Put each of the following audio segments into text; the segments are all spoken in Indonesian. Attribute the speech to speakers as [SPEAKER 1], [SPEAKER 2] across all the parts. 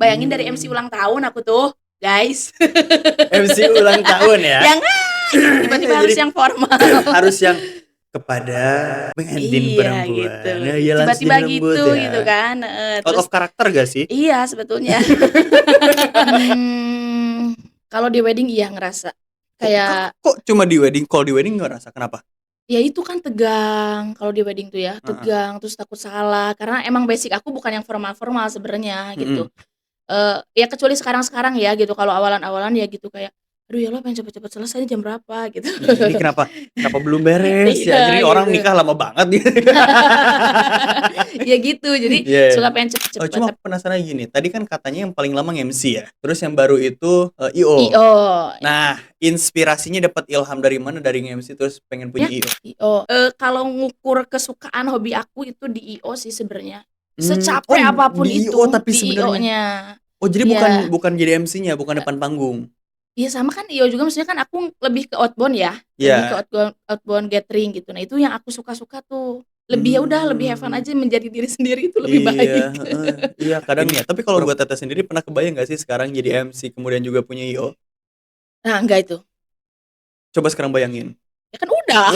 [SPEAKER 1] Bayangin dari MC ulang tahun aku tuh, guys.
[SPEAKER 2] MC ulang tahun ya.
[SPEAKER 1] Yang tiba-tiba harus
[SPEAKER 2] Jadi
[SPEAKER 1] yang formal.
[SPEAKER 2] harus yang kepada pengantin
[SPEAKER 1] Iya gitu.
[SPEAKER 2] perempuan. Nah, iya langsung
[SPEAKER 1] Tiba-tiba
[SPEAKER 2] jadi lembut
[SPEAKER 1] gitu gitu
[SPEAKER 2] ya.
[SPEAKER 1] kan.
[SPEAKER 2] Out
[SPEAKER 1] Terus
[SPEAKER 2] of character gak sih?
[SPEAKER 1] iya sebetulnya. Kalau di wedding iya ngerasa kayak
[SPEAKER 2] Kok cuma di wedding? Kalau di wedding nggak rasa kenapa?
[SPEAKER 1] ya itu kan tegang kalau di wedding tuh ya,
[SPEAKER 2] Heeh.
[SPEAKER 1] tegang terus takut salah karena emang basic aku bukan yang formal-formal sebenarnya gitu.
[SPEAKER 2] Mhm.
[SPEAKER 1] Ya kecuali sekarang-sekarang ya gitu, kalau awalan-awalan ya gitu kayak, "Aduh ya Allah pengen cepet-cepet selesai ini jam berapa?" Gitu.
[SPEAKER 2] Ini kenapa belum beres ya? Jadi
[SPEAKER 1] Iya
[SPEAKER 2] orang
[SPEAKER 1] gitu.
[SPEAKER 2] nikah lama banget gitu.
[SPEAKER 1] Ya gitu, jadi
[SPEAKER 2] Iya.
[SPEAKER 1] suka pengen cepet-cepet
[SPEAKER 2] Cuma aku penasaran gini, tadi kan katanya yang paling lama MC ya, terus yang baru itu, IO.
[SPEAKER 1] IO.
[SPEAKER 2] Nah, inspirasinya dapat ilham dari mana dari nge-MC terus pengen punya
[SPEAKER 1] Ya,
[SPEAKER 2] IO?
[SPEAKER 1] IO. Kalau ngukur kesukaan hobi aku itu di IO sih sebenarnya.
[SPEAKER 2] Oh
[SPEAKER 1] Secapek apapun
[SPEAKER 2] di IO
[SPEAKER 1] itu,
[SPEAKER 2] tapi
[SPEAKER 1] di
[SPEAKER 2] sebenarnya?
[SPEAKER 1] IO-nya.
[SPEAKER 2] Oh jadi
[SPEAKER 1] Iya.
[SPEAKER 2] bukan jadi MC-nya, bukan depan panggung?
[SPEAKER 1] Iya sama kan IO juga maksudnya kan aku lebih ke outbound ya, lebih ke
[SPEAKER 2] Iya.
[SPEAKER 1] outbound gathering gitu. Nah itu yang aku suka-suka tuh. Lebih ya udah lebih have fun
[SPEAKER 2] Mmm.
[SPEAKER 1] aja menjadi diri sendiri itu lebih
[SPEAKER 2] Iya,
[SPEAKER 1] baik.
[SPEAKER 2] heeh, iya kadang ya. Tapi kalau buat Teteh sendiri pernah kebayang nggak sih sekarang jadi MC kemudian juga punya IO?
[SPEAKER 1] Nah enggak itu.
[SPEAKER 2] Coba sekarang bayangin.
[SPEAKER 1] Ya kan udah.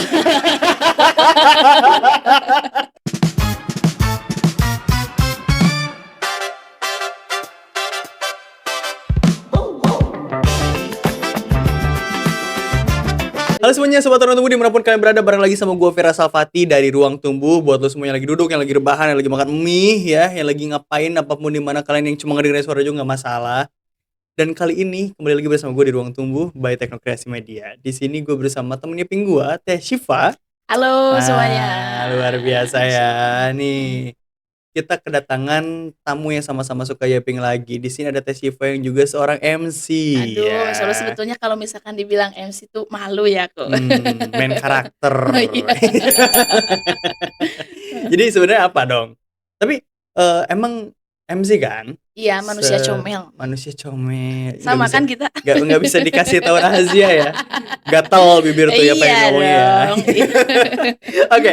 [SPEAKER 2] Halo semuanya Sobat Ruang Tunggu dimanapun kalian berada, bareng lagi sama gue Vera Salvati dari Ruang Tumbuh. Buat lo semua yang lagi duduk, yang lagi rebahan, yang lagi makan mie ya, yang lagi ngapain apapun di mana kalian yang cuma ngedengerin suara juga nggak masalah. Dan kali ini kembali lagi bersama gue di Ruang Tumbuh by Teknokreasi Media. Di sini gue bersama temennya Ping gue, Teh Syifa.
[SPEAKER 1] Halo semuanya.
[SPEAKER 2] Luar biasa ya. Nih, kita kedatangan tamu yang sama-sama suka yaping lagi. Di sini ada Teh Syifa yang juga seorang MC
[SPEAKER 1] Aduh,
[SPEAKER 2] ya.
[SPEAKER 1] soalnya sebetulnya kalau misalkan dibilang MC tuh malu ya aku.
[SPEAKER 2] Main karakter.
[SPEAKER 1] Oh, iya.
[SPEAKER 2] Jadi sebenarnya apa dong? Tapi emang MC kan?
[SPEAKER 1] Iya, manusia comel.
[SPEAKER 2] Manusia comel.
[SPEAKER 1] Sama kan kita?
[SPEAKER 2] Nggak bisa dikasih tahu rahasia ya. Gatel bibir tuh ya pengen
[SPEAKER 1] Iya
[SPEAKER 2] ngomongnya ya.
[SPEAKER 1] dong.
[SPEAKER 2] Oke,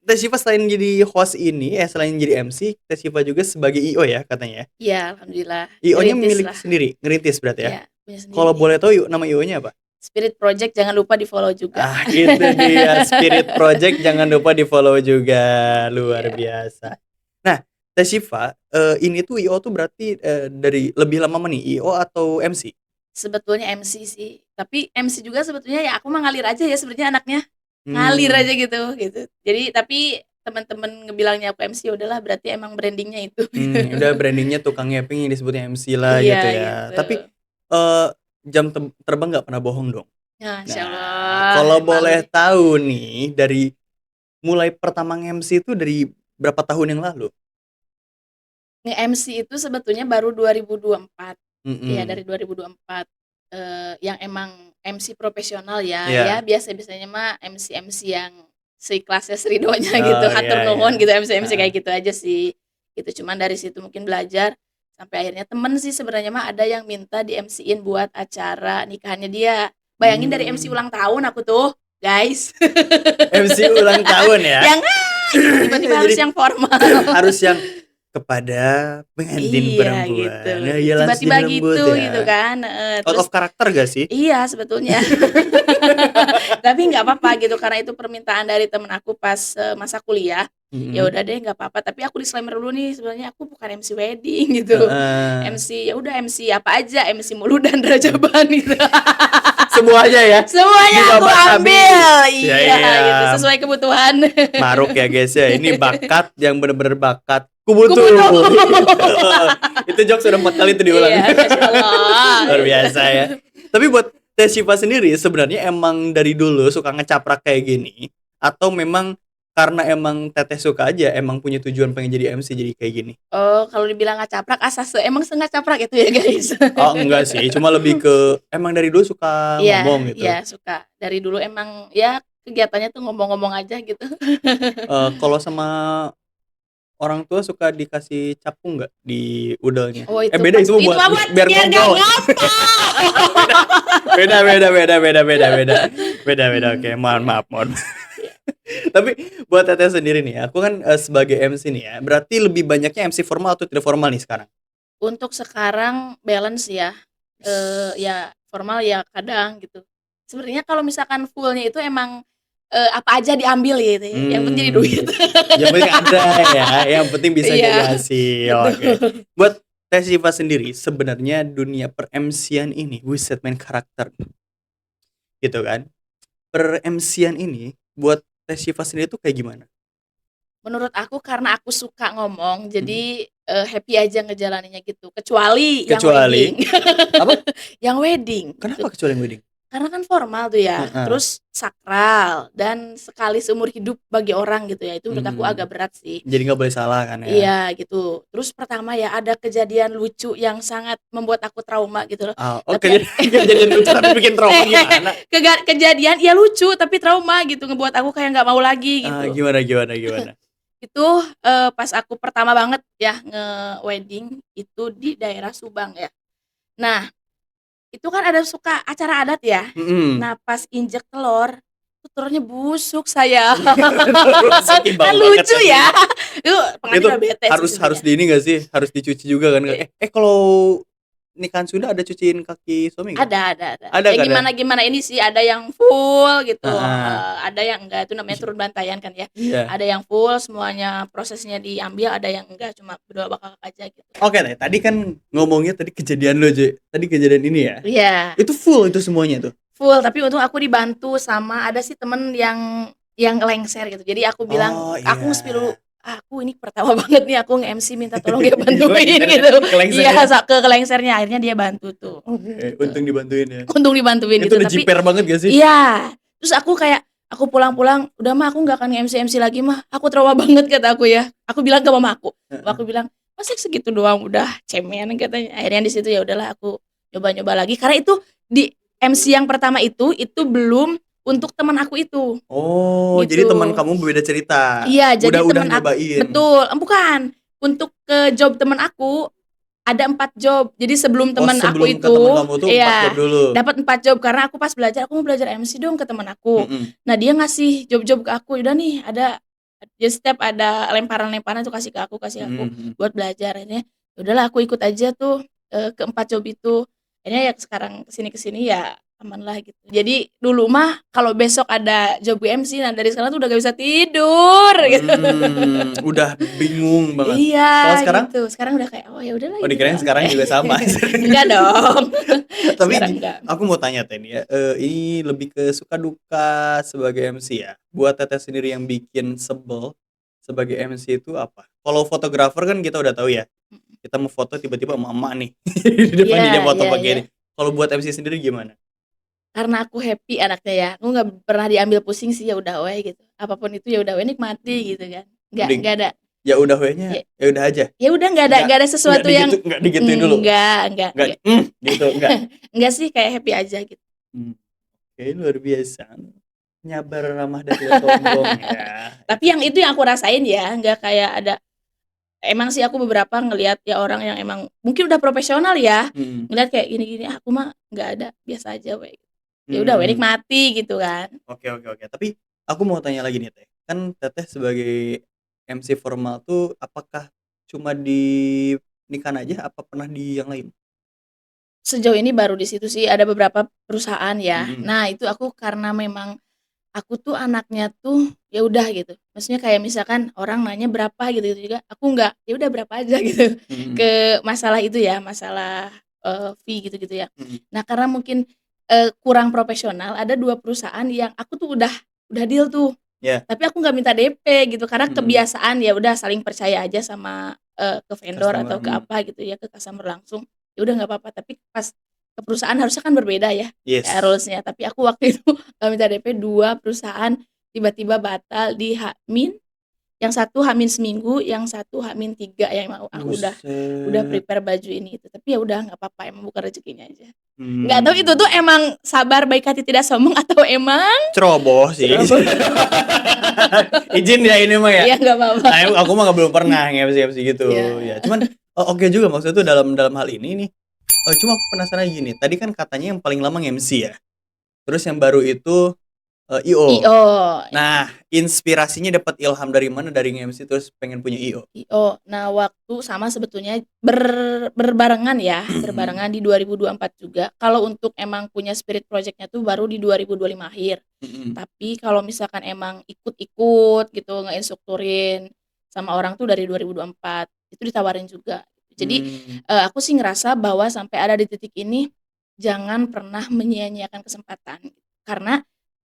[SPEAKER 2] Teh Syifa selain jadi host ini, selain jadi MC, Teh Syifa juga sebagai IO ya katanya.
[SPEAKER 1] Iya, alhamdulillah.
[SPEAKER 2] IO-nya
[SPEAKER 1] Ngerintis
[SPEAKER 2] milik
[SPEAKER 1] lah.
[SPEAKER 2] sendiri, ngerintis berarti ya.
[SPEAKER 1] Iya, punya sendiri.
[SPEAKER 2] Kalau boleh tahu nama IO-nya apa?
[SPEAKER 1] Spirit Project jangan lupa di-follow juga.
[SPEAKER 2] Ah, itu dia Spirit Project jangan lupa di-follow juga. Luar biasa. Nah, Teh Syifa, ini tuh IO tuh berarti dari lebih lama nih IO atau MC?
[SPEAKER 1] Sebetulnya MC sih. Tapi MC juga sebetulnya ya aku mah ngalir aja ya sebenarnya anaknya. Ngalir aja gitu. Jadi tapi teman-teman ngebilangnya aku MC ya udahlah berarti emang brandingnya itu.
[SPEAKER 2] Udah brandingnya tukang yaping yang disebutnya MC lah
[SPEAKER 1] Iya,
[SPEAKER 2] gitu ya.
[SPEAKER 1] gitu.
[SPEAKER 2] Tapi jam terbang nggak pernah bohong dong.
[SPEAKER 1] Ya,
[SPEAKER 2] Nah,
[SPEAKER 1] insyaallah.
[SPEAKER 2] kalau
[SPEAKER 1] Malu
[SPEAKER 2] boleh
[SPEAKER 1] nih.
[SPEAKER 2] tahu nih dari mulai pertama MC itu dari berapa tahun yang lalu?
[SPEAKER 1] Nge-MC itu sebetulnya baru 2024. Iya, dari
[SPEAKER 2] Mhm.
[SPEAKER 1] 2024. Yang emang MC profesional ya.
[SPEAKER 2] Iya.
[SPEAKER 1] Ya biasa-biasanya mah MC yang seikhlasnya seridonya
[SPEAKER 2] Oh,
[SPEAKER 1] gitu, hatur
[SPEAKER 2] iya,
[SPEAKER 1] nuhun
[SPEAKER 2] iya.
[SPEAKER 1] gitu, MC
[SPEAKER 2] Heeh.
[SPEAKER 1] kayak gitu aja sih. Gitu, cuman dari situ mungkin belajar sampai akhirnya temen sih sebenarnya mah ada yang minta di-MC-in buat acara nikahannya dia. Bayangin dari MC ulang tahun aku tuh, guys.
[SPEAKER 2] MC ulang tahun ya.
[SPEAKER 1] Yang tiba-tiba harus
[SPEAKER 2] Jadi
[SPEAKER 1] yang formal.
[SPEAKER 2] harus yang kepada pengantin
[SPEAKER 1] Iya
[SPEAKER 2] perempuan.
[SPEAKER 1] gitu.
[SPEAKER 2] Nah, iya langsung
[SPEAKER 1] Tiba-tiba
[SPEAKER 2] jadi lembut
[SPEAKER 1] gitu
[SPEAKER 2] ya.
[SPEAKER 1] gitu kan.
[SPEAKER 2] Out
[SPEAKER 1] Terus
[SPEAKER 2] of character gak sih?
[SPEAKER 1] iya sebetulnya. Tapi nggak apa-apa gitu karena itu permintaan dari temen aku pas masa kuliah. Ya
[SPEAKER 2] Mhm.
[SPEAKER 1] udah deh nggak apa-apa. Tapi aku disclaimer dulu nih sebenarnya aku bukan MC wedding gitu.
[SPEAKER 2] Heeh.
[SPEAKER 1] MC ya udah MC apa aja, MC Mulu dan Rajaban gitu.
[SPEAKER 2] Semuanya ya.
[SPEAKER 1] Semuanya aku
[SPEAKER 2] Dibabat
[SPEAKER 1] ambil.
[SPEAKER 2] habis. Ya,
[SPEAKER 1] Iya
[SPEAKER 2] iya.
[SPEAKER 1] gitu sesuai kebutuhan.
[SPEAKER 2] Maruk ya guys ya. Ini bakat yang bener-bener bakat kubutuh. Itu jokes udah 4 kali tuh diulang.
[SPEAKER 1] Iya, masyaallah.
[SPEAKER 2] Luar biasa ya. Tapi buat Teh Syifa sendiri sebenarnya emang dari dulu suka ngecaprak kayak gini atau memang karena emang Teteh suka aja emang punya tujuan pengen jadi MC jadi kayak gini?
[SPEAKER 1] Oh, kalau dibilang ngacaprak emang ngacaprak itu ya guys?
[SPEAKER 2] Oh enggak sih, cuma lebih ke emang dari dulu suka ngomong gitu.
[SPEAKER 1] Iya suka. Dari dulu emang ya kegiatannya tuh ngomong-ngomong aja gitu.
[SPEAKER 2] Kalau sama orang tua suka dikasih capung nggak di udelnya?
[SPEAKER 1] Oh itu
[SPEAKER 2] Beda itu buat biar ngobrol. Beda. Oke, mohon maaf. Tapi buat Teteh sendiri nih, aku kan sebagai MC nih ya, berarti lebih banyaknya MC formal atau tidak formal nih sekarang?
[SPEAKER 1] Untuk sekarang balance ya, ya formal ya kadang gitu. Sebenarnya kalau misalkan full-nya itu emang, apa aja diambil gitu ya, yang penting jadi
[SPEAKER 2] Mmm,
[SPEAKER 1] duit.
[SPEAKER 2] yang penting ada ya, yang penting bisa jadi
[SPEAKER 1] Iya,
[SPEAKER 2] hasil, oke.
[SPEAKER 1] betul.
[SPEAKER 2] Buat Teh Syifa sendiri, sebenarnya dunia per-MC-an ini, buset main karakter, gitu kan. Per-MC-an ini, buat Teh Syifa sendiri tuh kayak gimana?
[SPEAKER 1] Menurut aku karena aku suka ngomong,
[SPEAKER 2] Mhm.
[SPEAKER 1] jadi, happy aja ngejalaninnya gitu, kecuali yang
[SPEAKER 2] Kecuali
[SPEAKER 1] wedding.
[SPEAKER 2] apa?
[SPEAKER 1] Yang wedding, gitu.
[SPEAKER 2] Kenapa kecuali yang wedding?
[SPEAKER 1] Karena kan formal tuh ya,
[SPEAKER 2] Heeh.
[SPEAKER 1] terus sakral, dan sekali seumur hidup bagi orang gitu ya, itu menurut aku agak
[SPEAKER 2] Mmm,
[SPEAKER 1] berat sih.
[SPEAKER 2] jadi nggak boleh salah kan ya?
[SPEAKER 1] Iya, gitu. Terus pertama ya ada kejadian lucu yang sangat membuat aku trauma gitu loh.
[SPEAKER 2] Ah, oke,
[SPEAKER 1] Tapi
[SPEAKER 2] jadi kejadian lucu tapi bikin trauma gimana?
[SPEAKER 1] kejadian ya lucu tapi trauma gitu, ngebuat aku kayak nggak mau lagi gitu.
[SPEAKER 2] Gimana gimana gimana?
[SPEAKER 1] Itu, pas aku pertama banget ya nge-wedding itu di daerah Subang ya. Nah, itu kan ada suka acara adat ya.
[SPEAKER 2] Mhm.
[SPEAKER 1] Nah, pas injek telur, itu telurnya busuk sayang. Kan
[SPEAKER 2] Seimbang banget
[SPEAKER 1] lucu
[SPEAKER 2] kan
[SPEAKER 1] ya.
[SPEAKER 2] ini.
[SPEAKER 1] Itu
[SPEAKER 2] Itu
[SPEAKER 1] pengantin udah bete sih
[SPEAKER 2] harus
[SPEAKER 1] sebenarnya.
[SPEAKER 2] di ini nggak sih, harus dicuci juga kan, Kak?
[SPEAKER 1] E
[SPEAKER 2] Kalau nikahan Sunda ada cuciin kaki suami nggak?
[SPEAKER 1] ada.
[SPEAKER 2] Ada
[SPEAKER 1] Ya
[SPEAKER 2] kan ya?
[SPEAKER 1] gimana-gimana ini sih, ada yang full gitu,
[SPEAKER 2] Heeh.
[SPEAKER 1] ada yang enggak, itu namanya
[SPEAKER 2] Ih,
[SPEAKER 1] turun bantayan kan ya.
[SPEAKER 2] iya.
[SPEAKER 1] Ada yang full semuanya prosesnya diambil, ada yang enggak, cuma berdua bakal aja gitu.
[SPEAKER 2] Oke deh, tadi kan ngomongnya tadi kejadian lo, tadi kejadian ini ya?
[SPEAKER 1] Iya,
[SPEAKER 2] Itu full itu semuanya tuh?
[SPEAKER 1] full, tapi untung aku dibantu sama ada sih temen yang lengser gitu. Jadi aku bilang,
[SPEAKER 2] Oh,
[SPEAKER 1] aku nge-spill dulu,
[SPEAKER 2] iya.
[SPEAKER 1] "Aku ini pertama banget nih aku nge-MC minta tolong dia bantuin,"
[SPEAKER 2] Lengser ya?
[SPEAKER 1] gitu.
[SPEAKER 2] Kelengser
[SPEAKER 1] Iya,
[SPEAKER 2] ya?
[SPEAKER 1] ke lengsernya, akhirnya dia bantu tuh,
[SPEAKER 2] Oke,
[SPEAKER 1] gitu.
[SPEAKER 2] untung dibantuin ya.
[SPEAKER 1] Untung dibantuin
[SPEAKER 2] Itu
[SPEAKER 1] gitu,
[SPEAKER 2] udah
[SPEAKER 1] tapi
[SPEAKER 2] jiper banget gak sih?
[SPEAKER 1] iya, terus aku kayak, aku pulang-pulang, "Udah mah aku nggak akan nge-MC-MC lagi mah, aku trauma banget," kata aku ya. Aku bilang ke mama
[SPEAKER 2] Heeh.
[SPEAKER 1] aku bilang, "Masa segitu doang udah cemen," katanya. Akhirnya di situ ya udahlah aku nyoba-nyoba lagi, karena itu di MC yang pertama itu belum untuk teman aku itu,
[SPEAKER 2] Oh, jadi teman
[SPEAKER 1] gitu.
[SPEAKER 2] kamu beda cerita?
[SPEAKER 1] Iya, jadi
[SPEAKER 2] Udah
[SPEAKER 1] temen
[SPEAKER 2] nyobain?
[SPEAKER 1] betul, bukan, untuk ke job temen aku ada 4 job. Jadi sebelum
[SPEAKER 2] Oh,
[SPEAKER 1] temen aku
[SPEAKER 2] sebelum ke temen
[SPEAKER 1] itu
[SPEAKER 2] kamu tuh 4 job
[SPEAKER 1] iya,
[SPEAKER 2] dulu?
[SPEAKER 1] dapat 4 job karena aku pas belajar, "Aku mau belajar MC dong," ke temen aku.
[SPEAKER 2] Mhm.
[SPEAKER 1] Nah, dia ngasih job-job ke aku, "Udah nih ada," jadi setiap ada lemparan-lemparan tuh kasih ke
[SPEAKER 2] Mhm
[SPEAKER 1] aku
[SPEAKER 2] mhm.
[SPEAKER 1] buat belajar. Akhirnya ya udahlah aku ikut aja tuh, ke 4 job itu. Akhirnya ya sekarang ke sini ya aman lah gitu. Jadi dulu mah kalau besok ada job MC, nah dari sekarang tuh udah gak bisa tidur gitu.
[SPEAKER 2] Udah bingung banget.
[SPEAKER 1] Iya
[SPEAKER 2] Kalau sekarang?
[SPEAKER 1] gitu, sekarang udah kayak, "Oh ya udahlah
[SPEAKER 2] Oh,
[SPEAKER 1] ini
[SPEAKER 2] dikirain
[SPEAKER 1] doang."
[SPEAKER 2] sekarang juga sama.
[SPEAKER 1] Enggak dong,
[SPEAKER 2] Tapi
[SPEAKER 1] sekarang enggak.
[SPEAKER 2] aku mau tanya Teh nih ya, ini lebih ke suka duka sebagai MC ya. Buat Teteh sendiri yang bikin sebel sebagai MC itu apa? Kalau fotografer kan kita udah tahu ya,
[SPEAKER 1] Mhm.
[SPEAKER 2] kita mau foto tiba-tiba emak-emak nih di depan
[SPEAKER 1] Iya
[SPEAKER 2] dia foto
[SPEAKER 1] iya
[SPEAKER 2] pakai
[SPEAKER 1] iya.
[SPEAKER 2] ini. Kalau buat MC sendiri gimana?
[SPEAKER 1] Karena aku happy anaknya ya, aku nggak pernah diambil pusing sih, ya udah we gitu. Apa pun itu ya udah we, nikmati gitu kan.
[SPEAKER 2] Mending
[SPEAKER 1] Nggak ada
[SPEAKER 2] ya udah we-nya
[SPEAKER 1] ya
[SPEAKER 2] ya udah aja?
[SPEAKER 1] ya udah
[SPEAKER 2] Nggak
[SPEAKER 1] nggak ada sesuatu yang
[SPEAKER 2] nggak digituin dulu? Nggak,
[SPEAKER 1] enggak.
[SPEAKER 2] gitu, nggak?
[SPEAKER 1] Enggak sih, kayak happy aja gitu.
[SPEAKER 2] Mmm, oke luar biasa. Nyabar ramah dan tidak sombong ya,
[SPEAKER 1] Tapi
[SPEAKER 2] itu
[SPEAKER 1] yang itu yang aku rasain ya, nggak kayak ada emang sih aku beberapa ngelihat ya orang yang emang mungkin udah profesional ya,
[SPEAKER 2] mhm,
[SPEAKER 1] ngelihat kayak gini-gini, aku mah nggak ada, biasa aja we. Ya udah we,
[SPEAKER 2] mmm,
[SPEAKER 1] nikmati gitu kan.
[SPEAKER 2] oke oke oke. Tapi aku mau tanya lagi nih Teh, kan Teteh sebagai MC formal tuh apakah cuma di nikahan aja apa pernah di yang lain?
[SPEAKER 1] Sejauh ini baru di situ sih, ada beberapa perusahaan ya.
[SPEAKER 2] Mhm,
[SPEAKER 1] Nah, itu aku karena memang aku tuh anaknya tuh ya udah gitu. Maksudnya kayak misalkan orang nanya berapa gitu juga, aku nggak, ya udah berapa aja gitu.
[SPEAKER 2] mhm
[SPEAKER 1] Ke masalah itu ya, masalah, fee gitu-gitu ya.
[SPEAKER 2] mhm,
[SPEAKER 1] Nah, karena mungkin, kurang profesional, ada 2 perusahaan yang aku tuh udah deal tuh,
[SPEAKER 2] iya,
[SPEAKER 1] tapi aku nggak minta DP gitu, karena
[SPEAKER 2] mhm,
[SPEAKER 1] kebiasaan ya udah saling percaya aja sama, ke vendor
[SPEAKER 2] customer,
[SPEAKER 1] atau ke
[SPEAKER 2] mhm,
[SPEAKER 1] apa gitu ya, ke customer langsung, ya udah nggak apa-apa. Tapi pas ke perusahaan harusnya kan berbeda ya, kayak
[SPEAKER 2] yes.
[SPEAKER 1] rules-nya, tapi aku waktu itu nggak minta DP, 2 perusahaan tiba-tiba batal di H-min, yang satu H-min seminggu, yang satu H-min 3 yang emang aku udah
[SPEAKER 2] Buset,
[SPEAKER 1] prepare baju ini itu. Tapi ya udah nggak apa-apa, emang bukan rezekinya aja. Nggak tahu itu tuh
[SPEAKER 2] mmm,
[SPEAKER 1] emang sabar baik hati tidak sombong atau emang
[SPEAKER 2] ceroboh sih.
[SPEAKER 1] ceroboh.
[SPEAKER 2] Izin ya ini mah ya?
[SPEAKER 1] Iya nggak apa-apa.
[SPEAKER 2] Aku mah belum pernah nge-MC-MC gitu,
[SPEAKER 1] Iya.
[SPEAKER 2] ya. Cuman, oke juga maksudnya tuh dalam dalam hal ini nih, cuma aku penasaran gini, tadi kan katanya yang paling lama nge-MC ya, terus yang baru itu IO.
[SPEAKER 1] IO.
[SPEAKER 2] Nah, inspirasinya dapat ilham dari mana dari nge-MC terus pengen punya IO?
[SPEAKER 1] IO. Nah, waktu sama sebetulnya berbarengan ya, berbarengan di 2024 juga. Kalau untuk emang punya spirit project-nya tuh baru di 2025 akhir.
[SPEAKER 2] Mhm.
[SPEAKER 1] Tapi kalau misalkan emang ikut-ikut gitu ngeinstrukturin sama orang tuh dari 2024. Itu ditawarin juga. Jadi
[SPEAKER 2] Mmm.
[SPEAKER 1] aku sih ngerasa bahwa sampai ada di titik ini jangan pernah menyia-nyiakan kesempatan. Karena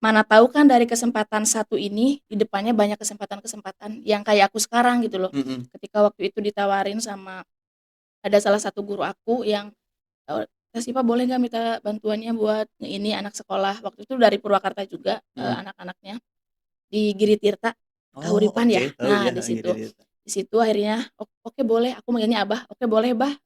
[SPEAKER 1] mana tahu kan dari kesempatan satu ini di depannya banyak kesempatan-kesempatan yang kayak aku sekarang gitu loh.
[SPEAKER 2] Mhm.
[SPEAKER 1] Ketika waktu itu ditawarin sama ada salah satu guru aku yang, "Kak Sipa boleh nggak minta bantuannya buat ini anak sekolah?" Waktu itu dari Purwakarta juga,
[SPEAKER 2] Mhm.
[SPEAKER 1] anak-anaknya di Giri Tirta,
[SPEAKER 2] Oh,
[SPEAKER 1] Kahuripan
[SPEAKER 2] oke,
[SPEAKER 1] ya.
[SPEAKER 2] tahu
[SPEAKER 1] Nah
[SPEAKER 2] ya,
[SPEAKER 1] di
[SPEAKER 2] gitu
[SPEAKER 1] situ
[SPEAKER 2] gitu.
[SPEAKER 1] di situ akhirnya, Oke boleh," aku manggilnya Abah, "Oke boleh Bah,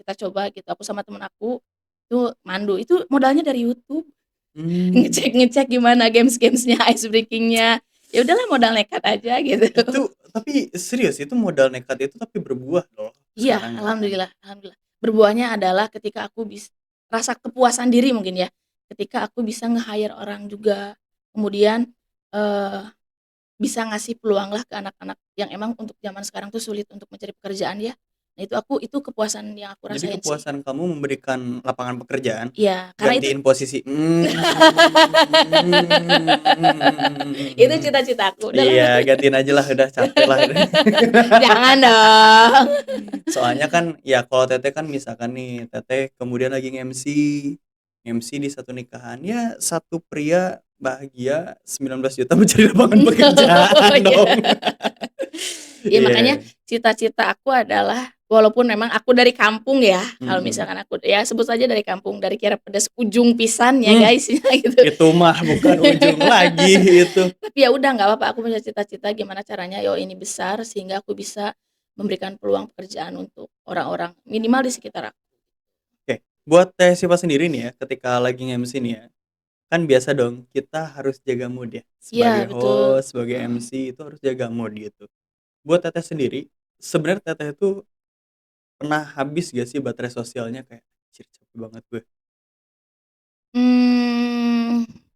[SPEAKER 1] kita coba," gitu. Aku sama temen aku itu mandu, itu modalnya dari YouTube.
[SPEAKER 2] Mmm.
[SPEAKER 1] Ngecek-ngecek gimana games-games-nya, ice breaking-nya, ya udahlah modal nekat aja gitu.
[SPEAKER 2] Itu tapi serius itu modal nekat itu tapi berbuah loh
[SPEAKER 1] Iya,
[SPEAKER 2] sekarang ya kan?
[SPEAKER 1] alhamdulillah alhamdulillah. Berbuahnya adalah ketika aku rasa kepuasan diri mungkin ya, ketika aku bisa nge-hire orang juga, kemudian, eee, bisa ngasih peluang lah ke anak-anak yang emang untuk zaman sekarang tuh sulit untuk mencari pekerjaan ya. Nah itu kepuasan yang aku
[SPEAKER 2] Jadi
[SPEAKER 1] rasain sih.
[SPEAKER 2] kepuasan kamu memberikan lapangan pekerjaan,
[SPEAKER 1] Iya, karena itu
[SPEAKER 2] gantiin posisi
[SPEAKER 1] itu cita-citaku, udahlah.
[SPEAKER 2] iya, gantiin aja lah udah capek lah.
[SPEAKER 1] Jangan dong.
[SPEAKER 2] Soalnya kan ya kalau Teteh kan misalkan nih, Teteh kemudian lagi nge-MC di satu nikahan, ya satu pria bahagia 19 juta mencari lapangan
[SPEAKER 1] Oh,
[SPEAKER 2] pekerjaan
[SPEAKER 1] iya.
[SPEAKER 2] dong.
[SPEAKER 1] Iya makanya
[SPEAKER 2] Iya.
[SPEAKER 1] cita-cita aku adalah walaupun memang aku dari kampung ya, kalau
[SPEAKER 2] Mhm.
[SPEAKER 1] misalkan aku ya sebut saja dari kampung, dari Kirapedes ujung pisan ya
[SPEAKER 2] Mmm,
[SPEAKER 1] guys ya gitu.
[SPEAKER 2] itu mah bukan ujung lagi itu.
[SPEAKER 1] Tapi ya udah nggak apa-apa, aku punya cita-cita gimana caranya yo ini besar sehingga aku bisa memberikan peluang pekerjaan untuk orang-orang, minimal di sekitar aku.
[SPEAKER 2] Oke, buat Teh Sipa sendiri nih ya, ketika lagi nge-MC nih ya, kan biasa dong kita harus jaga mood ya,
[SPEAKER 1] Iya
[SPEAKER 2] sebagai
[SPEAKER 1] betul,
[SPEAKER 2] host, sebagai
[SPEAKER 1] heeh.
[SPEAKER 2] MC itu harus jaga mood gitu. Buat Teteh sendiri, sebenarnya Teteh itu pernah habis gak sih baterai sosialnya kayak, "Anjir capek banget gue."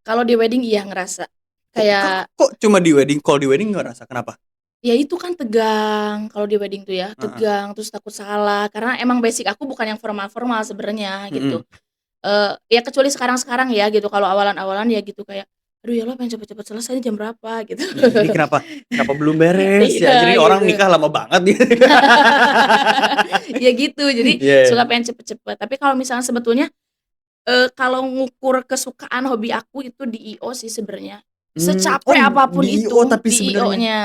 [SPEAKER 1] Kalau di wedding iya ngerasa,
[SPEAKER 2] Kok kok
[SPEAKER 1] kayak
[SPEAKER 2] kok cuma di wedding? Kalau di wedding nggak ngerasa, kenapa?
[SPEAKER 1] ya itu kan tegang, kalau di wedding tuh ya,
[SPEAKER 2] Heeh.
[SPEAKER 1] tegang, terus takut salah, karena emang basic aku bukan yang formal-formal sebenarnya gitu.
[SPEAKER 2] Mhm.
[SPEAKER 1] Ya kecuali sekarang-sekarang ya gitu, kalau awalan-awalan ya gitu kayak, "Aduh ya Allah pengen cepet-cepet selesai ini jam berapa?" Gitu.
[SPEAKER 2] Ini kenapa kenapa belum beres ya? Jadi
[SPEAKER 1] Iya
[SPEAKER 2] orang
[SPEAKER 1] gitu.
[SPEAKER 2] nikah lama banget gitu.
[SPEAKER 1] Ya gitu, jadi
[SPEAKER 2] Iya iya.
[SPEAKER 1] suka pengen cepet-cepet. Tapi kalau misalnya sebetulnya, kalau ngukur kesukaan hobi aku itu di I.O sih sebenarnya.
[SPEAKER 2] Oh
[SPEAKER 1] Secapek apapun
[SPEAKER 2] di I.O
[SPEAKER 1] itu,
[SPEAKER 2] tapi
[SPEAKER 1] di
[SPEAKER 2] sebenarnya?
[SPEAKER 1] I.O-nya.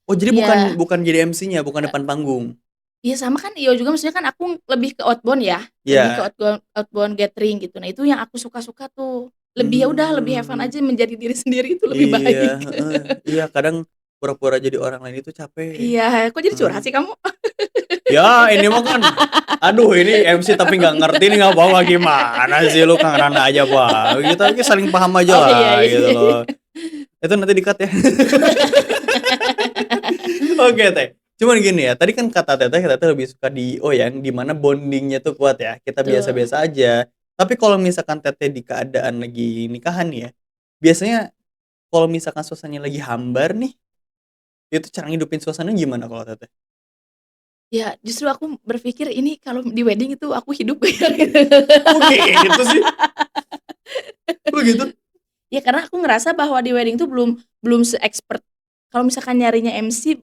[SPEAKER 2] Oh jadi bukan
[SPEAKER 1] Iya.
[SPEAKER 2] bukan jadi MC-nya, bukan depan panggung?
[SPEAKER 1] Iya sama kan IO juga maksudnya kan aku lebih ke outbound ya, lebih ke
[SPEAKER 2] Iya.
[SPEAKER 1] outbound outbound gathering gitu. Nah itu yang aku suka-suka tuh. Lebih ya udah lebih have fun
[SPEAKER 2] Mmm.
[SPEAKER 1] aja menjadi diri sendiri itu lebih
[SPEAKER 2] Iya,
[SPEAKER 1] baik.
[SPEAKER 2] heeh. Iya kadang pura-pura jadi orang lain itu capek.
[SPEAKER 1] Iya, kok jadi
[SPEAKER 2] Heeh.
[SPEAKER 1] curhat sih kamu?
[SPEAKER 2] Ya ini mah kan aduh ini MC tapi nggak ngerti nih nggak apa-apa gimana sih lu Kang Rana aja Pak, kita ini saling paham aja
[SPEAKER 1] Oh
[SPEAKER 2] lah
[SPEAKER 1] iya iya.
[SPEAKER 2] gitu loh. Itu nanti di-cut ya. Oke Teh, cuman gini ya, tadi kan kata Teteh, Teteh lebih suka di IO yang di mana bonding-nya tuh kuat ya, kita
[SPEAKER 1] Betul.
[SPEAKER 2] biasa-biasa aja. Tapi kalau misalkan Teteh di keadaan lagi nikahan nih ya, biasanya kalau misalkan suasananya lagi hambar nih, itu cara ngidupin suasana gimana kalau Teteh?
[SPEAKER 1] Ya justru aku berpikir ini kalau di wedding itu aku hidup kayak gitu.
[SPEAKER 2] Oh gitu sih? Oh gitu?
[SPEAKER 1] Ya karena aku ngerasa bahwa di wedding tuh belum belum se-expert kalau misalkan nyarinya MC,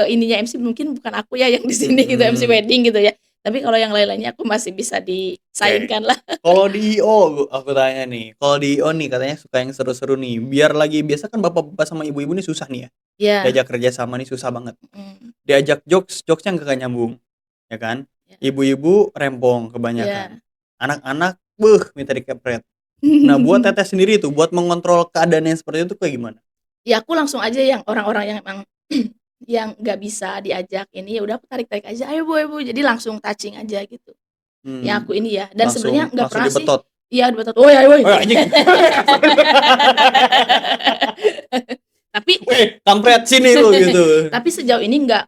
[SPEAKER 1] ininya MC mungkin bukan aku ya yang di sini gitu, MC
[SPEAKER 2] Mhm,
[SPEAKER 1] wedding gitu ya. Tapi kalau yang lain-lainnya aku masih bisa
[SPEAKER 2] oke.
[SPEAKER 1] disaingkan lah.
[SPEAKER 2] Kalau di IO aku tanya nih, kalau di IO nih katanya suka yang seru-seru nih, biar lagi biasa kan bapak-bapak sama ibu-ibu nih susah nih ya,
[SPEAKER 1] Iya,
[SPEAKER 2] diajak kerja sama nih susah banget.
[SPEAKER 1] mhm,
[SPEAKER 2] Diajak jokes, jokes-nya nggak nyambung, ya kan.
[SPEAKER 1] iya
[SPEAKER 2] Ibu-ibu rempong
[SPEAKER 1] iya.
[SPEAKER 2] kebanyakan, anak-anak, minta dikepret. Nah buat Teteh sendiri tuh, buat mengontrol keadaan yang seperti itu kayak gimana?
[SPEAKER 1] Ya aku langsung aja yang orang-orang yang emang yang nggak bisa diajak ini, ya udah aku tarik-tarik aja, "Ayo Bu ayo Bu," jadi langsung touching aja gitu. Yang
[SPEAKER 2] Mmm,
[SPEAKER 1] aku ini ya, dan sebenarnya
[SPEAKER 2] langsung
[SPEAKER 1] nggak
[SPEAKER 2] langsung
[SPEAKER 1] pernah sih
[SPEAKER 2] dibetot,
[SPEAKER 1] iya betul, "Woi ayo woi,"
[SPEAKER 2] "Weh anjing,
[SPEAKER 1] tapi
[SPEAKER 2] weh kampret sini lu," gitu.
[SPEAKER 1] tapi sejauh ini nggak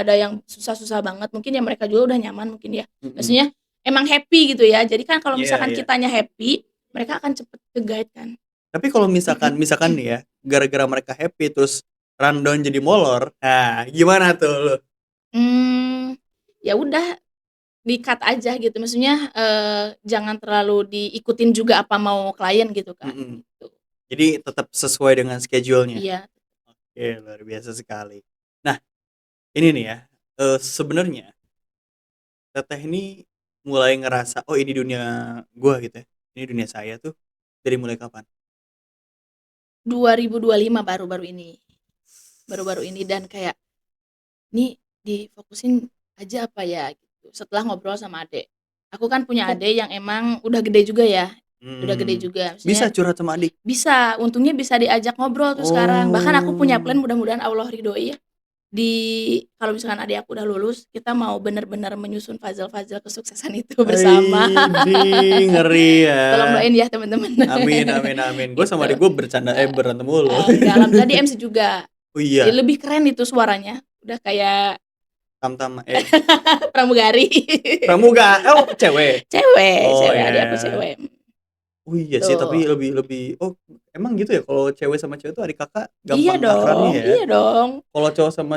[SPEAKER 1] ada yang susah-susah banget, mungkin ya mereka juga udah nyaman mungkin ya.
[SPEAKER 2] Mhm,
[SPEAKER 1] Maksudnya emang happy gitu ya, jadi kan kalau
[SPEAKER 2] iya
[SPEAKER 1] misalkan
[SPEAKER 2] iya.
[SPEAKER 1] kitanya happy, mereka akan cepet ke-guide kan.
[SPEAKER 2] Tapi kalau misalkan nih ya, gara-gara mereka happy terus rundown jadi molor, nah gimana tuh lu?
[SPEAKER 1] Mmm, ya udah di-cut aja gitu, maksudnya, jangan terlalu diikutin juga apa mau klien gitu kan,
[SPEAKER 2] Mhm.
[SPEAKER 1] gitu.
[SPEAKER 2] Jadi tetap sesuai dengan schedule-nya.
[SPEAKER 1] Iya.
[SPEAKER 2] Oke, luar biasa sekali. Nah, ini nih ya, sebenarnya Teteh ini mulai ngerasa, "Oh ini dunia gua," gitu ya, "ini dunia saya," tuh dari mulai kapan?
[SPEAKER 1] 2025 baru-baru ini. Baru-baru ini dan kayak, "Nih difokusin aja apa ya?" Gitu, setelah ngobrol sama adek. Aku kan punya
[SPEAKER 2] Oh,
[SPEAKER 1] adek yang emang udah gede juga ya, udah gede
[SPEAKER 2] hmm,
[SPEAKER 1] juga,
[SPEAKER 2] bisa
[SPEAKER 1] maksudnya
[SPEAKER 2] curhat sama adik?
[SPEAKER 1] bisa, untungnya bisa diajak ngobrol tuh sekarang. Bahkan aku punya plan
[SPEAKER 2] Oh,
[SPEAKER 1] mudah-mudahan Allah ridhoi ya, kalau misalkan adik aku udah lulus, kita mau bener-bener menyusun fazil-fazil kesuksesan itu bersama.
[SPEAKER 2] widih, ngeri ya.
[SPEAKER 1] Tolong doain ya teman-teman.
[SPEAKER 2] Amin amin amin. Gue sama
[SPEAKER 1] Gitu.
[SPEAKER 2] adik gue bercanda berantem mulu.
[SPEAKER 1] Enggak, alhamdulillah dia MC juga.
[SPEAKER 2] Oh iya,
[SPEAKER 1] Lebih keren itu suaranya, udah kayak
[SPEAKER 2] Tamtam
[SPEAKER 1] pramugari.
[SPEAKER 2] Pramuga, oh cewek?
[SPEAKER 1] Cewek
[SPEAKER 2] Oh
[SPEAKER 1] cewek,
[SPEAKER 2] iya
[SPEAKER 1] adik
[SPEAKER 2] iya.
[SPEAKER 1] aku cewek.
[SPEAKER 2] Oh iya sih, tapi
[SPEAKER 1] Tuh.
[SPEAKER 2] lebih lebih oh emang gitu ya kalau cewek sama cewek tuh adik kakak
[SPEAKER 1] Iya
[SPEAKER 2] gampang akrabnya
[SPEAKER 1] dong
[SPEAKER 2] ya?
[SPEAKER 1] iya dong.
[SPEAKER 2] Kalau cowok sama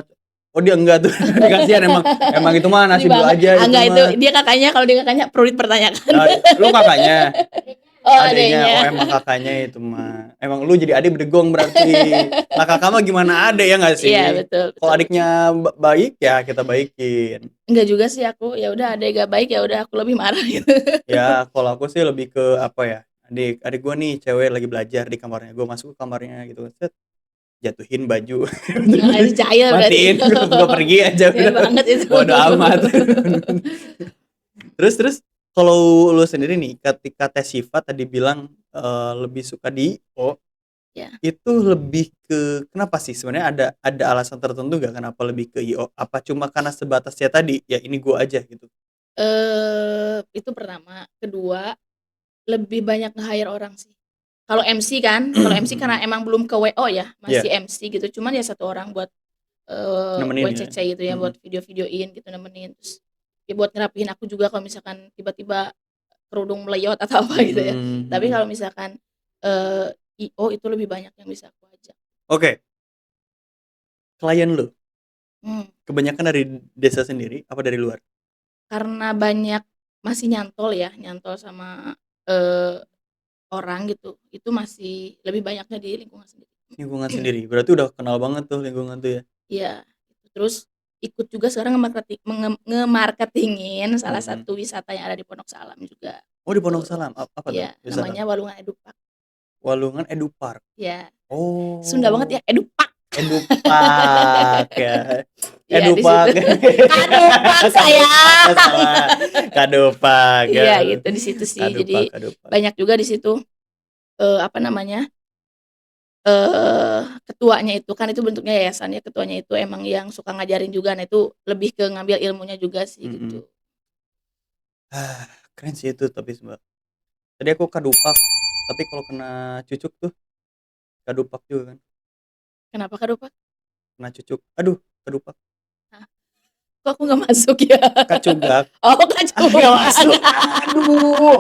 [SPEAKER 2] oh dia enggak tuh, dia kasihan emang emang itu mah
[SPEAKER 1] Sedih
[SPEAKER 2] nasib lu
[SPEAKER 1] banget.
[SPEAKER 2] aja
[SPEAKER 1] Ah,
[SPEAKER 2] itu
[SPEAKER 1] enggak itu
[SPEAKER 2] mah.
[SPEAKER 1] dia kakaknya, kalau dia kakaknya perlu dipertanyakan.
[SPEAKER 2] Lu kakaknya?
[SPEAKER 1] Oh,
[SPEAKER 2] Adeknya? Oh
[SPEAKER 1] adeknya.
[SPEAKER 2] emang kakaknya itu mah. Emang lu jadi adik berdegong berarti. Lah kakak mah gimana adek ya nggak
[SPEAKER 1] Iya,
[SPEAKER 2] sih?
[SPEAKER 1] betul
[SPEAKER 2] Kalau
[SPEAKER 1] betul betul.
[SPEAKER 2] adiknya baik ya kita baikin.
[SPEAKER 1] Enggak juga sih aku, ya udah adek gak baik, ya udah aku lebih marah gitu.
[SPEAKER 2] Ya kalau aku sih lebih ke apa ya, adik adik gua nih cewek lagi belajar di kamarnya, gua masuk ke kamarnya gitu, set, jatuhin baju,
[SPEAKER 1] Nah, itu jahil berarti
[SPEAKER 2] matiin,
[SPEAKER 1] itu.
[SPEAKER 2] gua pergi aja
[SPEAKER 1] Jahil
[SPEAKER 2] udah,
[SPEAKER 1] banget itu.
[SPEAKER 2] bodo amat. Terus terus kalau lu sendiri nih ketika tes sifat tadi bilang, lebih suka di IO,
[SPEAKER 1] Ya,
[SPEAKER 2] itu lebih ke kenapa sih sebenarnya ada alasan tertentu nggak kenapa lebih ke IO? Apa cuma karena sebatas ya tadi, ya ini gua aja gitu?
[SPEAKER 1] itu pertama. Kedua, lebih banyak nge-hire orang sih. Kalau MC kan, kalau MC karena
[SPEAKER 2] Mhm,
[SPEAKER 1] emang belum ke WO ya,
[SPEAKER 2] iya,
[SPEAKER 1] masih MC gitu, cuman ya satu orang buat,
[SPEAKER 2] nemenin ya?
[SPEAKER 1] WCC gitu ya, buat
[SPEAKER 2] Mhm,
[SPEAKER 1] video-videoin gitu, nemenin. Terus ya buat ngerapihin aku juga kalau misalkan tiba-tiba kerudung meleyot atau apa gitu ya.
[SPEAKER 2] mhm
[SPEAKER 1] Tapi
[SPEAKER 2] mhm.
[SPEAKER 1] kalau misalkan, IO itu lebih banyak yang bisa aku ajak.
[SPEAKER 2] Oke, klien lu,
[SPEAKER 1] Mmm,
[SPEAKER 2] kebanyakan dari desa sendiri apa dari luar?
[SPEAKER 1] karena banyak masih nyantol ya, nyantol sama, eee, orang gitu, itu masih lebih banyaknya di lingkungan sendiri.
[SPEAKER 2] Lingkungan sendiri, berarti udah kenal banget tuh lingkungan tuh ya?
[SPEAKER 1] Iya, terus ikut juga sekarang nge-marketing-in salah
[SPEAKER 2] Mhm.
[SPEAKER 1] satu wisata yang ada di Pondok Salam juga,
[SPEAKER 2] Oh di Pondok
[SPEAKER 1] tuh.
[SPEAKER 2] Salam, apa tuh
[SPEAKER 1] Iya,
[SPEAKER 2] wisata?
[SPEAKER 1] namanya Walungan Edupark.
[SPEAKER 2] Walungan Edupark?
[SPEAKER 1] Iya, Sunda banget
[SPEAKER 2] Oh,
[SPEAKER 1] ya, Edupak.
[SPEAKER 2] Edupark ya,
[SPEAKER 1] Iya, di situ.
[SPEAKER 2] Edupark.
[SPEAKER 1] Kadupak
[SPEAKER 2] Kadupak,
[SPEAKER 1] sayang.
[SPEAKER 2] oh salah, Kadupak ya,
[SPEAKER 1] Iya, gitu, di situ sih.
[SPEAKER 2] Kadupak
[SPEAKER 1] Jadi
[SPEAKER 2] Kadupak.
[SPEAKER 1] banyak juga di situ, apa namanya, ketuanya itu kan itu bentuknya yayasan ya, ketuanya itu emang yang suka ngajarin juga. Nah, itu lebih ke ngambil ilmunya juga sih,
[SPEAKER 2] Mhm.
[SPEAKER 1] gitu.
[SPEAKER 2] Ah, keren sih itu tapi Mbak. Tadi aku Kadupak, tapi kalau kena cucuk tuh Kadupak juga kan,
[SPEAKER 1] Kenapa Kadupak?
[SPEAKER 2] kena cucuk, aduh Kadupak.
[SPEAKER 1] Hah, kok aku nggak masuk ya?
[SPEAKER 2] Kacugak.
[SPEAKER 1] Oh,
[SPEAKER 2] Ah, nggak
[SPEAKER 1] Kacupak.
[SPEAKER 2] masuk. Aduh.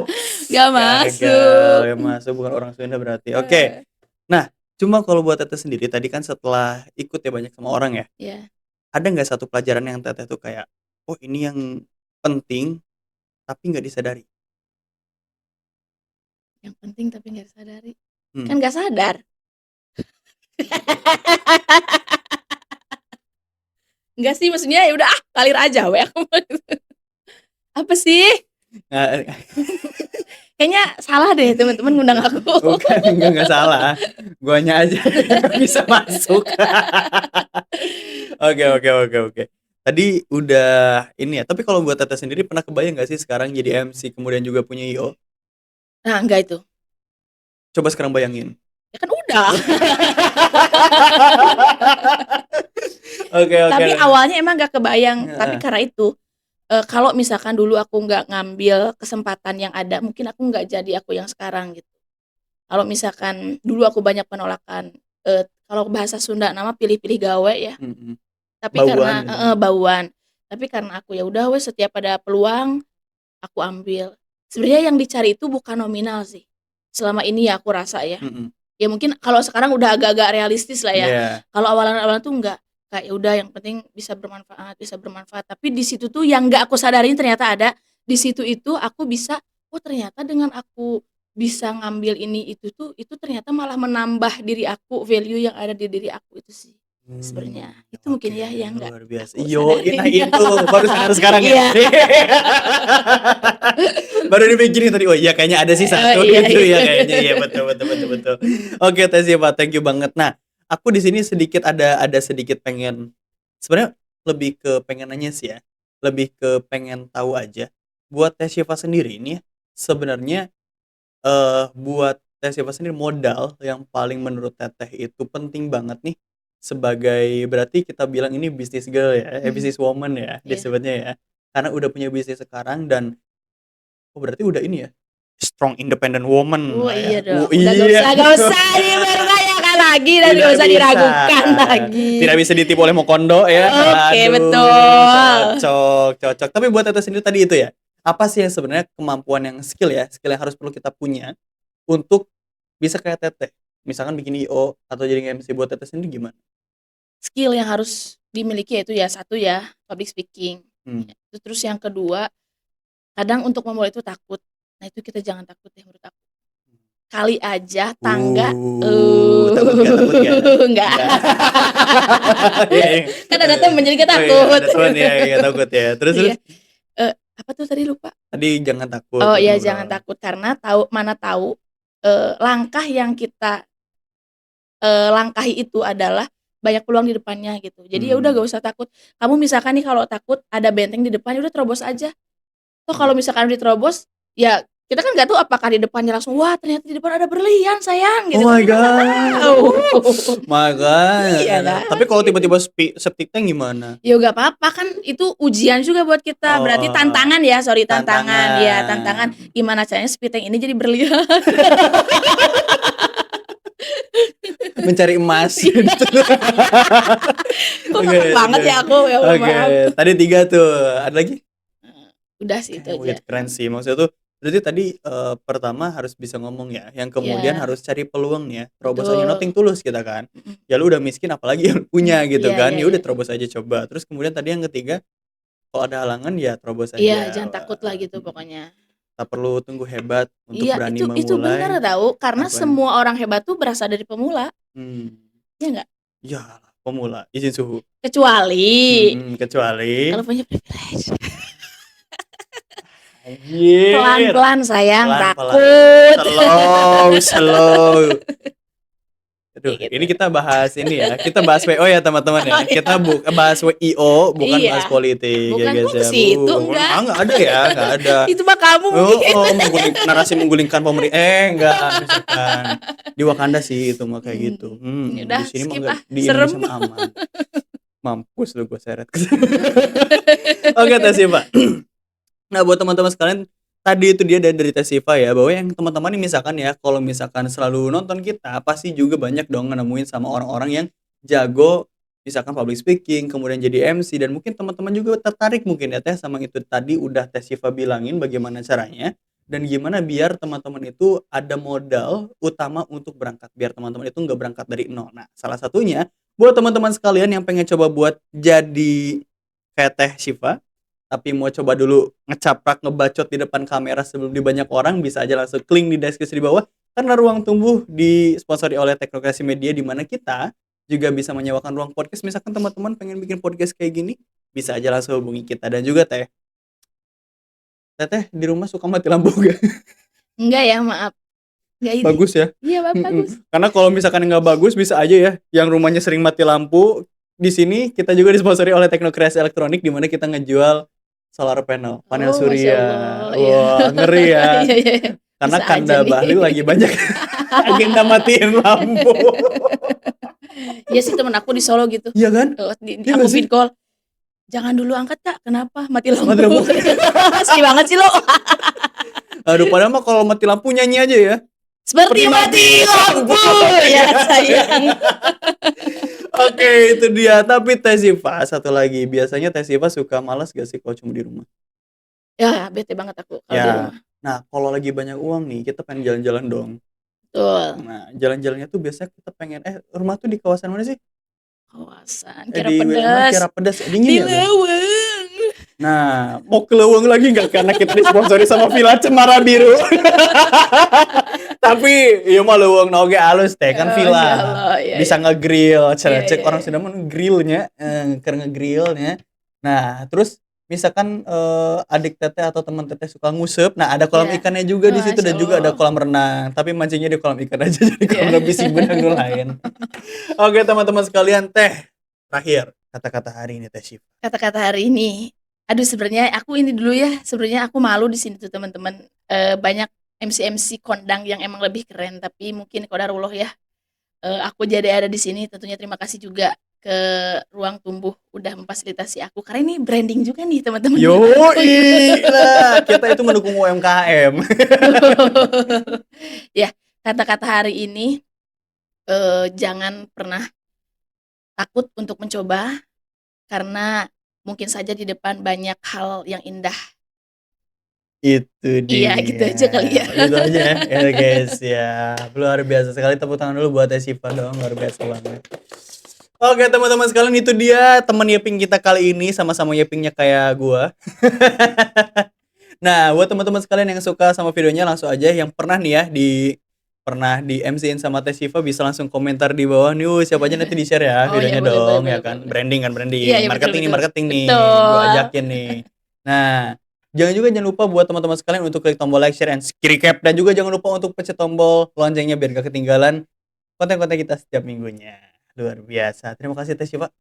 [SPEAKER 1] Nggak
[SPEAKER 2] Gagal,
[SPEAKER 1] masuk.
[SPEAKER 2] yang masuk bukan orang Sunda berarti. Oke.
[SPEAKER 1] Eh,
[SPEAKER 2] Nah, cuma kalau buat Teteh sendiri tadi kan setelah ikut ya banyak sama orang ya.
[SPEAKER 1] ya,
[SPEAKER 2] Ada nggak satu pelajaran yang Teteh tuh kayak, oh ini yang penting tapi nggak disadari?
[SPEAKER 1] yang penting tapi nggak sadari.
[SPEAKER 2] Hmm.
[SPEAKER 1] Kan nggak sadar. Nggak sih, maksudnya ya udah ah, ngalir aja we aku mah gitu. Apa sih?
[SPEAKER 2] Nah,
[SPEAKER 1] Kayaknya salah deh teman-teman ngundang aku.
[SPEAKER 2] bukan nggak salah. Guanya aja yang bisa masuk. Oke oke oke oke. Tadi udah ini ya. Tapi kalau buat Teteh sendiri pernah kebayang nggak sih sekarang jadi MC kemudian juga punya IO?
[SPEAKER 1] Nah, enggak itu.
[SPEAKER 2] Coba sekarang bayangin.
[SPEAKER 1] Ya kan udah.
[SPEAKER 2] Oke oke.
[SPEAKER 1] Tapi awalnya emang gak kebayang, tapi
[SPEAKER 2] Heeh.
[SPEAKER 1] karena itu, kalau misalkan dulu aku nggak ngambil kesempatan yang ada, mungkin aku nggak jadi aku yang sekarang gitu. Kalau misalkan dulu aku banyak penolakan, kalau bahasa Sunda nama pilih-pilih gawe ya,
[SPEAKER 2] Mhm.
[SPEAKER 1] tapi
[SPEAKER 2] Bauan
[SPEAKER 1] karena
[SPEAKER 2] gitu.
[SPEAKER 1] bauan. Tapi karena aku ya udah wes setiap ada peluang, aku ambil. Sebenarnya yang dicari itu bukan nominal sih, selama ini ya aku rasa ya.
[SPEAKER 2] Mhm.
[SPEAKER 1] Ya mungkin kalau sekarang udah agak-agak realistis lah ya.
[SPEAKER 2] Iya.
[SPEAKER 1] Kalau awalan-awalan tuh enggak, kayak ya udah yang penting bisa bermanfaat. Tapi di situ tuh yang nggak aku sadarin ternyata ada, di situ itu aku bisa, oh ternyata dengan aku bisa ngambil ini itu tuh, itu ternyata malah menambah diri aku, value yang ada di diri aku itu sih sebenarnya. Itu mungkin
[SPEAKER 2] Oke,
[SPEAKER 1] ya yang nggak
[SPEAKER 2] luar biasa.
[SPEAKER 1] aku
[SPEAKER 2] Yoi, nah
[SPEAKER 1] sadarin.
[SPEAKER 2] itu baru sadar sekarang ya?
[SPEAKER 1] Iya.
[SPEAKER 2] Baru dipikirin tadi, oh iya kayaknya ada sih satu
[SPEAKER 1] Iya
[SPEAKER 2] gitu ya
[SPEAKER 1] iya.
[SPEAKER 2] kayaknya, iya betul betul betul betul. Oke Teh Siva, thank you banget. Nah, aku di sini sedikit ada sedikit pengen, sebenarnya lebih ke pengen nanya sih ya, lebih ke pengen tahu aja, buat Teh Siva sendiri ini ya, sebenarnya, buat Teh Siva sendiri modal yang paling menurut Teteh itu penting banget nih, sebagai berarti kita bilang ini bisnis girl ya, bisnis woman ya
[SPEAKER 1] Iya.
[SPEAKER 2] disebutnya ya, karena udah punya bisnis sekarang dan oh berarti udah ini ya, strong independent woman
[SPEAKER 1] Oh
[SPEAKER 2] lah ya.
[SPEAKER 1] iya
[SPEAKER 2] Oh
[SPEAKER 1] dong, udah
[SPEAKER 2] iya.
[SPEAKER 1] nggak usah dipertanyakan lagi dan
[SPEAKER 2] Tidak
[SPEAKER 1] nggak usah
[SPEAKER 2] bisa,
[SPEAKER 1] diragukan lagi.
[SPEAKER 2] tidak bisa ditipu oleh Mokondo ya.
[SPEAKER 1] Oke,
[SPEAKER 2] Aduh,
[SPEAKER 1] betul.
[SPEAKER 2] cocok cocok. Tapi buat Teteh sendiri tadi itu ya, apa sih yang sebenarnya kemampuan yang skill ya, skill yang harus perlu kita punya untuk bisa kayak Teteh? Misalkan bikin IO atau jadi MC, buat Teteh sendiri gimana?
[SPEAKER 1] Skill yang harus dimiliki yaitu ya satu ya, public speaking.
[SPEAKER 2] Hmm.
[SPEAKER 1] Terus yang kedua, kadang untuk memulai itu takut. Nah itu kita jangan takut ya menurut aku. Kali aja tangga,
[SPEAKER 2] Takut gak? Takut gak?
[SPEAKER 1] enggak.
[SPEAKER 2] Iya, iya.
[SPEAKER 1] Kan ada temen jadi kita
[SPEAKER 2] Oh iya,
[SPEAKER 1] takut.
[SPEAKER 2] ada teman ya, iya takut ya. Terus terus?
[SPEAKER 1] Iya. Apa tuh tadi lupa?
[SPEAKER 2] Tadi jangan takut
[SPEAKER 1] Oh
[SPEAKER 2] buat
[SPEAKER 1] iya jangan
[SPEAKER 2] ngobrol.
[SPEAKER 1] takut karena mana tahu langkah yang kita langkahi itu adalah banyak peluang di depannya gitu. Jadi ya udah gak usah takut. Kamu misalkan nih kalau takut ada benteng di depan, ya udah terobos aja. Toh kalau misalkan diterobos, ya kita kan nggak tahu apakah di depannya langsung, "Wah ternyata di depan ada berlian sayang,"
[SPEAKER 2] Oh
[SPEAKER 1] gitu kan
[SPEAKER 2] my
[SPEAKER 1] kita nggak tahu.
[SPEAKER 2] god.
[SPEAKER 1] Iya
[SPEAKER 2] Makanya.
[SPEAKER 1] kan,
[SPEAKER 2] Tapi kalau
[SPEAKER 1] gitu.
[SPEAKER 2] tiba-tiba septic tank gimana?
[SPEAKER 1] Ya nggak apa-apa kan itu ujian juga buat kita, berarti
[SPEAKER 2] Oh,
[SPEAKER 1] tantangan ya, sorry tantangan, ya tantangan
[SPEAKER 2] tantangan.
[SPEAKER 1] gimana caranya spiteng ini jadi berlian.
[SPEAKER 2] Mencari emas.
[SPEAKER 1] Iya. Kok
[SPEAKER 2] Oke
[SPEAKER 1] ngakak banget
[SPEAKER 2] oke.
[SPEAKER 1] ya aku, ya Allah
[SPEAKER 2] Oke,
[SPEAKER 1] maaf.
[SPEAKER 2] tadi 3 tuh, ada lagi?
[SPEAKER 1] Udah sih itu
[SPEAKER 2] Oke, wih
[SPEAKER 1] aja.
[SPEAKER 2] itu keren sih. Maksudnya tuh berarti tadi, pertama harus bisa ngomong ya, yang kemudian
[SPEAKER 1] Iya,
[SPEAKER 2] harus cari peluang ya, terobos aja,
[SPEAKER 1] betul.
[SPEAKER 2] nothing tulus kita kan.
[SPEAKER 1] Mhm.
[SPEAKER 2] Ya lu udah miskin apalagi yang punya gitu
[SPEAKER 1] Iya
[SPEAKER 2] kan,
[SPEAKER 1] iya
[SPEAKER 2] ya
[SPEAKER 1] iya
[SPEAKER 2] udah
[SPEAKER 1] iya.
[SPEAKER 2] terobos aja coba. Terus kemudian tadi yang ketiga, kalau ada halangan ya terobos
[SPEAKER 1] Iya,
[SPEAKER 2] aja.
[SPEAKER 1] jangan takut lah
[SPEAKER 2] Wah,
[SPEAKER 1] gitu pokoknya.
[SPEAKER 2] tak perlu tunggu hebat untuk
[SPEAKER 1] Iya,
[SPEAKER 2] berani
[SPEAKER 1] itu bener
[SPEAKER 2] memulai.
[SPEAKER 1] tahu, karena
[SPEAKER 2] Apa nih?
[SPEAKER 1] semua orang hebat tuh berasal dari pemula,
[SPEAKER 2] Mmm,
[SPEAKER 1] iya nggak?
[SPEAKER 2] iyalah pemula, izin suhu.
[SPEAKER 1] Kecuali
[SPEAKER 2] Kecuali
[SPEAKER 1] kalau punya privilege.
[SPEAKER 2] anjir,
[SPEAKER 1] Pelan-pelan sayang,
[SPEAKER 2] pelan-pelan,
[SPEAKER 1] takut.
[SPEAKER 2] slow slow. Aduh,
[SPEAKER 1] Kayak gitu.
[SPEAKER 2] ini kita bahas ini ya, kita bahas WO ya teman-teman
[SPEAKER 1] Oh
[SPEAKER 2] ya. Kita
[SPEAKER 1] iya.
[SPEAKER 2] bahas WIO, bukan bahas
[SPEAKER 1] Iya,
[SPEAKER 2] politik ya
[SPEAKER 1] bukan
[SPEAKER 2] guys
[SPEAKER 1] kok ke
[SPEAKER 2] ya.
[SPEAKER 1] situ, enggak.
[SPEAKER 2] Nggak ada ya, nggak ada.
[SPEAKER 1] Itu mah kamu mungkin.
[SPEAKER 2] Narasi menggulingkan pemerintah. Enggak, misalkan di Wakanda sih itu mah kayak gitu.
[SPEAKER 1] Ya udah
[SPEAKER 2] Di sini mah
[SPEAKER 1] skip
[SPEAKER 2] enggak,
[SPEAKER 1] ah,
[SPEAKER 2] di
[SPEAKER 1] serem.
[SPEAKER 2] Indonesia mah aman. Mampus lu gue seret. Oke, Teh Siva. Nah, buat teman-teman sekalian, tadi itu dia dari Teh Siva ya, bahwa yang teman-teman nih misalkan ya, kalau misalkan selalu nonton kita, pasti juga banyak dong nemuin sama orang-orang yang jago, misalkan public speaking, kemudian jadi MC, dan mungkin teman-teman juga tertarik mungkin ya Teh, sama itu tadi udah Teh Siva bilangin bagaimana caranya, dan gimana biar teman-teman itu ada modal utama untuk berangkat, biar teman-teman itu nggak berangkat dari nol. Nah, salah satunya, buat teman-teman sekalian yang pengen coba buat jadi kayak Teh Siva, tapi mau coba dulu ngecaprak, ngebacot di depan kamera sebelum di banyak orang, bisa aja langsung klik di deskripsi di bawah. Karena Ruang Tumbuh disponsori oleh Teknokrasi Media, di mana kita juga bisa menyewakan ruang podcast. Misalkan teman-teman pengen bikin podcast kayak gini, bisa aja langsung hubungi kita. Dan juga Teh, Teteh di rumah suka mati lampu gak?
[SPEAKER 1] Enggak ya, maaf. Enggak ini.
[SPEAKER 2] Bagus ya?
[SPEAKER 1] Iya, bagus.
[SPEAKER 2] Karena kalau misalkan nggak bagus, bisa aja ya yang rumahnya sering mati lampu. Di sini kita juga disponsori oleh Teknokreasi Elektronik, di mana kita ngejual solar panel
[SPEAKER 1] Oh, Masya
[SPEAKER 2] surya.
[SPEAKER 1] Allah, iya.
[SPEAKER 2] Wah, ngeri ya.
[SPEAKER 1] Iya iya,
[SPEAKER 2] Karena
[SPEAKER 1] bisa aja
[SPEAKER 2] Kanda
[SPEAKER 1] nih.
[SPEAKER 2] Bahlil lagi banyak agenda matiin lampu.
[SPEAKER 1] Iya sih temen aku di Solo gitu,
[SPEAKER 2] Iya kan? Iya
[SPEAKER 1] aku
[SPEAKER 2] nggak sih?
[SPEAKER 1] vid call, "Jangan dulu angkat Kak, kenapa? Mati
[SPEAKER 2] Mati
[SPEAKER 1] lampu."
[SPEAKER 2] lampu.
[SPEAKER 1] Sedih banget sih lo.
[SPEAKER 2] Aduh, padahal mah kalau mati lampu nyanyi aja ya.
[SPEAKER 1] Seperti mati lampu, ya sayang.
[SPEAKER 2] Oke, itu dia. Tapi Teh Siva, satu lagi. Biasanya Teh Siva suka malas gak sih kalau cuma di rumah?
[SPEAKER 1] Ya, bete banget aku kalau di
[SPEAKER 2] Ya.
[SPEAKER 1] rumah.
[SPEAKER 2] Nah, kalau lagi banyak uang nih, kita pengen jalan-jalan dong.
[SPEAKER 1] Betul.
[SPEAKER 2] Nah, jalan-jalannya tuh biasanya kita pengen rumah tuh di kawasan mana sih?
[SPEAKER 1] Kawasan Kira
[SPEAKER 2] Di wilayah mana?
[SPEAKER 1] Pedas,
[SPEAKER 2] Kiara Pedas, dingin
[SPEAKER 1] di
[SPEAKER 2] ya, Bel?
[SPEAKER 1] Leweng.
[SPEAKER 2] Nah, mau ke Leweng lagi nggak karena kita disponsori sama Villa Cemara Biru. Tapi iya mah Leweng oge alus teh kan
[SPEAKER 1] Oh,
[SPEAKER 2] villa.
[SPEAKER 1] insyaallah, iya
[SPEAKER 2] Bisa
[SPEAKER 1] iya.
[SPEAKER 2] ngegrill,
[SPEAKER 1] Iya
[SPEAKER 2] cek
[SPEAKER 1] iya
[SPEAKER 2] orang
[SPEAKER 1] iya.
[SPEAKER 2] Sunda mah grillnya, keur ngegrillnya. Nah, terus misalkan adik teteh atau teman teteh suka ngusep, nah ada kolam
[SPEAKER 1] Iya.
[SPEAKER 2] ikannya juga di situ dan juga ada
[SPEAKER 1] Masyaallah.
[SPEAKER 2] kolam renang. Tapi mancingnya di kolam ikan aja jadi
[SPEAKER 1] Iya.
[SPEAKER 2] kolam bisi benang nu lain. Oke teman-teman sekalian, terakhir kata-kata hari ini Teh Syifa.
[SPEAKER 1] Kata-kata hari ini, aduh sebenarnya aku ini dulu ya, sebenarnya aku malu di sini tuh teman-teman, banyak MC-MC kondang yang emang lebih keren, tapi mungkin qadarullah ya, aku jadi ada di sini tentunya terima kasih juga ke Ruang Tumbuh udah memfasilitasi aku, karena ini branding juga nih teman-teman buat aku gitu.
[SPEAKER 2] Yoi lah, kita itu mendukung UMKM.
[SPEAKER 1] Ya, kata-kata hari ini, jangan pernah takut untuk mencoba, karena mungkin saja di depan banyak hal yang indah.
[SPEAKER 2] Itu
[SPEAKER 1] Iya, gitu
[SPEAKER 2] dia.
[SPEAKER 1] aja kali ya.
[SPEAKER 2] Itu aja ya, ya guys ya. Luar biasa sekali, tepuk tangan dulu buat Teh Syifa dong, luar biasa banget. Oke teman-teman sekalian, itu dia teman Yeping kita kali ini, sama-sama Yepingnya kayak gua. Nah, buat teman-teman sekalian yang suka sama videonya langsung aja yang pernah nih ya pernah di MC-in sama Teh Syifa bisa langsung komentar di bawah nih. Siapa aja nanti di-share ya
[SPEAKER 1] Oh ya,
[SPEAKER 2] videonya
[SPEAKER 1] boleh boleh
[SPEAKER 2] dong ya
[SPEAKER 1] boleh
[SPEAKER 2] kan.
[SPEAKER 1] boleh.
[SPEAKER 2] Branding kan
[SPEAKER 1] Iya
[SPEAKER 2] branding.
[SPEAKER 1] iya, betul betul.
[SPEAKER 2] Marketing nih. Gua
[SPEAKER 1] Betul.
[SPEAKER 2] ajakin nih. Nah, jangan lupa buat teman-teman sekalian untuk klik tombol like, share, and recap, dan juga jangan lupa untuk pencet tombol loncengnya biar gak ketinggalan konten-konten kita setiap minggunya. Luar biasa. Terima kasih Teh Syifa.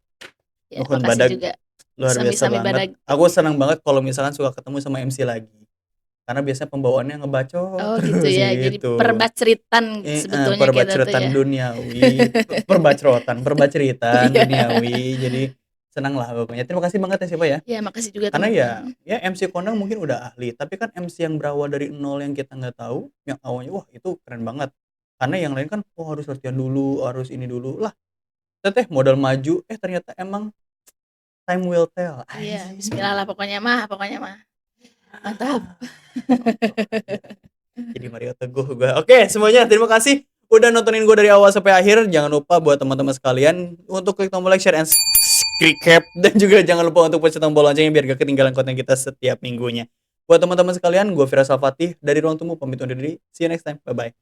[SPEAKER 1] Ya,
[SPEAKER 2] Nuhun
[SPEAKER 1] makasih
[SPEAKER 2] badag,
[SPEAKER 1] juga.
[SPEAKER 2] luar biasa
[SPEAKER 1] Sami-sami
[SPEAKER 2] banget.
[SPEAKER 1] badag.
[SPEAKER 2] Aku senang banget kalau misalkan suka ketemu sama MC lagi. Karena biasanya pembawaannya ngebacot
[SPEAKER 1] Oh gitu
[SPEAKER 2] terus
[SPEAKER 1] ya, jadi
[SPEAKER 2] gitu.
[SPEAKER 1] perbaceritan sebetulnya kita tuh
[SPEAKER 2] Perbaceritan
[SPEAKER 1] ya.
[SPEAKER 2] duniawi, perbaceritan
[SPEAKER 1] Iya.
[SPEAKER 2] duniawi. Jadi senang lah pokoknya. Terima kasih banget ya Syifa ya.
[SPEAKER 1] Ya, makasih juga
[SPEAKER 2] Karena ya
[SPEAKER 1] teman-teman.
[SPEAKER 2] ya MC kondang mungkin udah ahli, tapi kan MC yang berawal dari nol yang kita nggak tahu, yang awalnya wah itu keren banget. Karena yang lain kan harus latihan dulu, harus ini dulu lah. Teteh modal maju, ternyata emang time will tell.
[SPEAKER 1] Iya,
[SPEAKER 2] Anjing.
[SPEAKER 1] bismillah lah pokoknya mah. Mantap.
[SPEAKER 2] Jadi Mario Teguh gue. Oke, semuanya terima kasih udah nontonin gue dari awal sampai akhir. Jangan lupa buat teman-teman sekalian untuk klik tombol like, share, and recap, dan juga jangan lupa untuk pencet tombol loncengnya biar gak ketinggalan konten kita setiap minggunya. Buat teman-teman sekalian, gue Fira Salfatih dari Ruang Tumbuh pamit undur diri. See you next time. Bye bye.